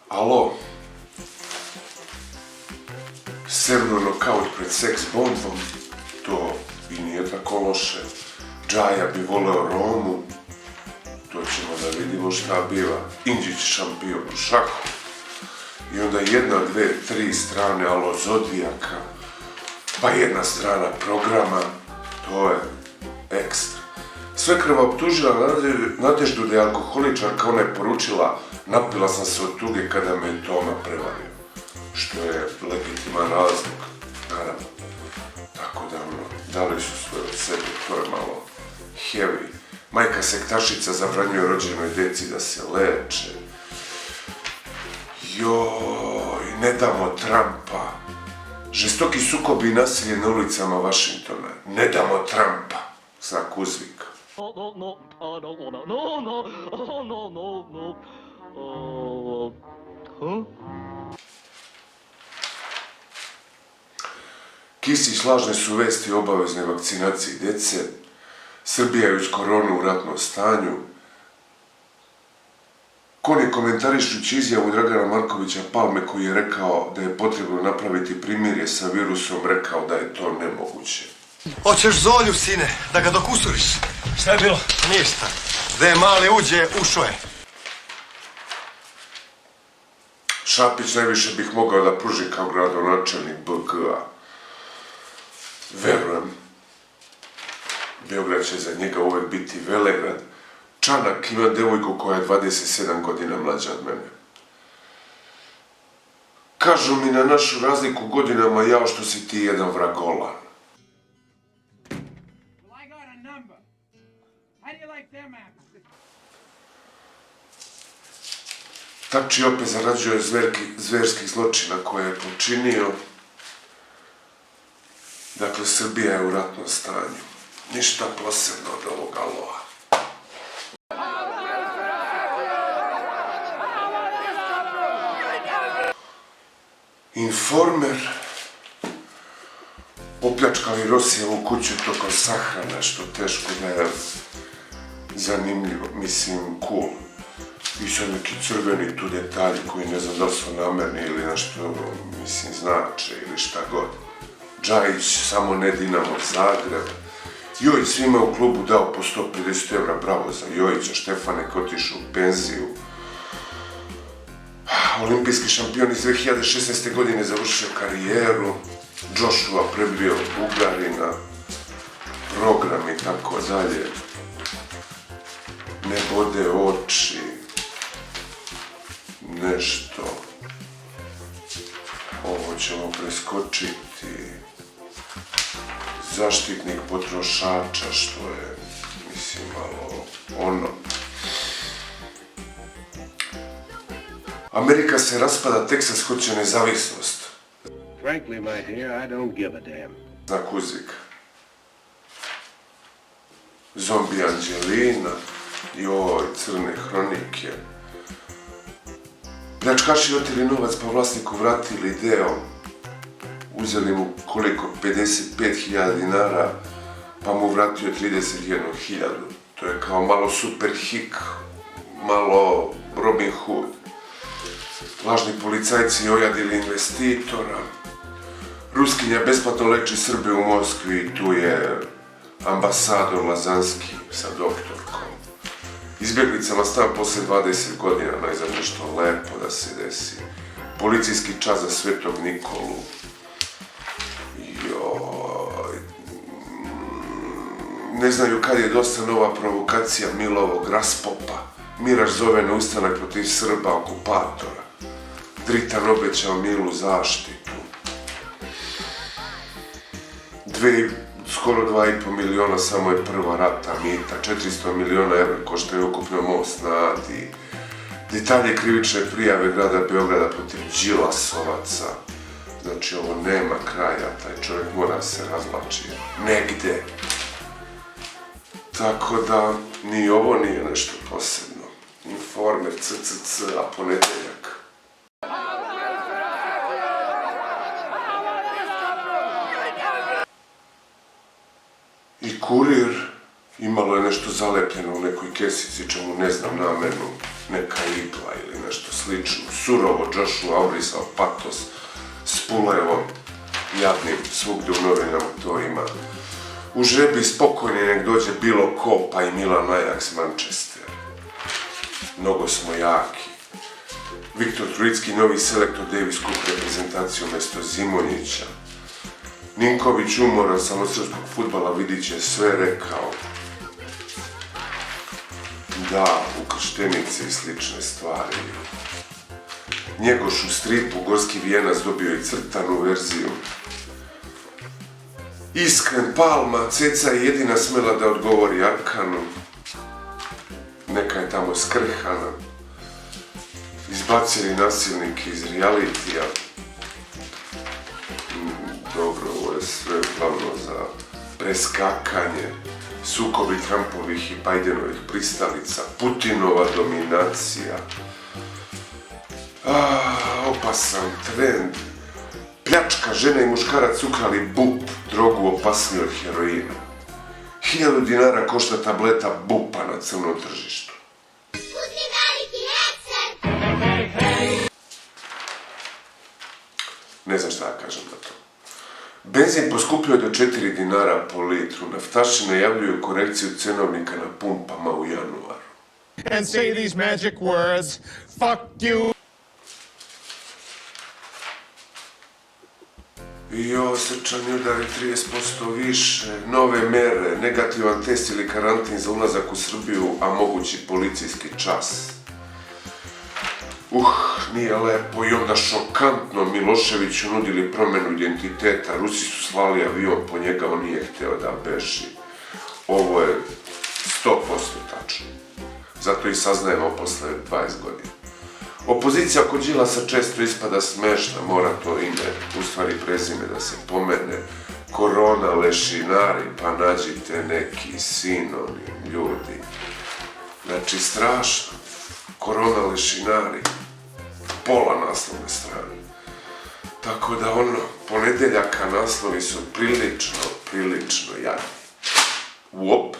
Alo, Serno nokaut pred seks bombom, to i nije tako loše. Džaja bi voleo Romu, to ćemo da vidimo šta biva. Indžić šampion u šahu. I onda jedna, dve, tri strane Alo Zodijaka, pa jedna strana programa, to je ekstra. Svekrva optužila Nadeždu da je alkoholičarka, ona je poručila: napila sam se od tuge kada me je Toma prevario. Što je legitiman razlog, naravno. Tako da, dali su sve od sebe, to je malo heavy. Majka sektašica zabranjuje rođenoj deci da se leče. Joj, ne damo Trumpa. Žestoki sukobi i nasilje na ulicama Vašingtona. Ne damo Trumpa. Znak uzvika. Kisić, lažne su vesti o obaveznoj vakcinaciji djece. Srbija je uz koronu u ratnom stanju. Koni komentarišući izjavu Dragana Markovića Palme koji je rekao da je potrebno napraviti primirje sa virusom, rekao da je to nemoguće. Hoćeš Zolju, sine, da ga dokusuriš? Šta je bilo? Ništa. Da je mali uđe, ušao je. Šapić najviše bih mogao da pruži kao gradonačelnik BG-a. Verujem. Beograd će za njega uvek biti velegrad. Čanak ima devojku koja je 27 godina mlađa od mene. Kažu mi na našu razliku godinama, jao što si ti jedan vragolan. Tači opet zarađuje zverskih zločina koje je počinio. Dakle, Srbija je u ratnom stanju. Ništa posebno od ovog aloa. Informer. Opljačkali Rosijevu kuću tokom sahrane, što teško da je zanimljivo, mislim, cool. I sad neki crveni tu detalji koji ne znam da su namerni ili nešto, mislim, znače ili šta god. Džajić, samo ne Dinamo Zagreb. Jojić svima u klubu dao po 150 evra, bravo za Jojića. Štefanek otišao u penziju. Olimpijski šampion iz 2016. godine završio karijeru. Joshua prebio Bugarina. Program i tako dalje. Ne bode oči. Nešto. Ovo ćemo preskočiti. Zaštitnik potrošača, što je, mislim, malo ono. Amerika se raspada, Teksas hoće nezavisnost. Frankly, my dear, I don't give a damn. Znak uzvika. Zombi Anđelina. Joj, crne hronike. Pljačkaši oteli novac pa vlasniku vratili deo. Uzeli mu koliko? 55.000 dinara, pa mu vratio 31.000. To je kao malo Super Hik, malo Robin Hood. Lažni policajci ojadili investitora. Ruskinja besplatno leči Srbe u Moskvi i tu je ambasador Lazanski sa doktorkom. Izbjeglicama stan posle 20 godina, najzad nešto lepo da se desi. Policijski čas za Svetog Nikolu. Joj. Ne znaju kad je dosta nova provokacija Milovog raspopa. Miraš zove na ustanak protiv Srba okupatora. Dritan obećao Milu zaštitu. Skoro 2,5 miliona samo je prva rata mita, 400 miliona evra koštaju ukupno most na Adi. Detalje krivične prijave grada Beograda protiv Đilasovaca. Znači, ovo nema kraja, taj čovjek mora se razvlači negde. Tako da, ni ovo nije nešto posebno. Informer, CCC, a ponedeljak. I Kurir, imalo je nešto zalepljeno u nekoj kesici, čemu ne znam namenu. neka igla ili nešto slično. Surovo Joshua obrisao patos s Pulevom, jadnim, svugdje u novinama to ima. U žebi spokojni nek dođe bilo ko, pa i Milan Ajax Manchester. Mnogo smo jaki. Viktor Trojicki, novi selektor, Davis kup reprezentaciju umjesto Zimonjića. Ninković umoran sa srpskog fudbala, vidit će sve, rekao. Da, ukrštenice i slične stvari. Njegoš u stripu Gorski Vijenac dobio i crtanu verziju. Iskren Palma, Ceca je jedina smela da odgovori Arkanu. Neka je tamo skrhana. Izbacili nasilnike iz realitija. Dobro, ovo je sve glavno za preskakanje. Sukobi Trumpovih i Bajdenovih pristalica. Putinova dominacija. Opasan trend. Pljačka, žena i muškarac ukrali bup, drogu opasniju od heroina. 1000 dinara košta tableta bupa na crnom tržištu. Ne znam šta da kažem na to. Benzin poskupio do 4 dinara po litru. Naftaši najavljuju korekciju cenovnika na pumpama u januaru. And say these magic words, fuck you. Jo, srčani udari 30% više, nove mere, negativan test ili karantin za ulazak u Srbiju, a mogući policijski čas. Nije lepo i onda šokantno Miloševiću nudili promjenu identiteta, Rusi su slali avion po njega, on nije hteo da beži. Ovo je 100% tačno. Zato i saznajemo posle 20 godina. Opozicija oko Đilasa često ispada smešna, mora to ime, u stvari prezime da se pomene. Korona, lešinari, pa nađite neki sinonim, ljudi. Znači, strašno. Korona, lešinari. Pola naslovne strane. Tako da ponedeljaka naslovi su prilično jadni. Uop.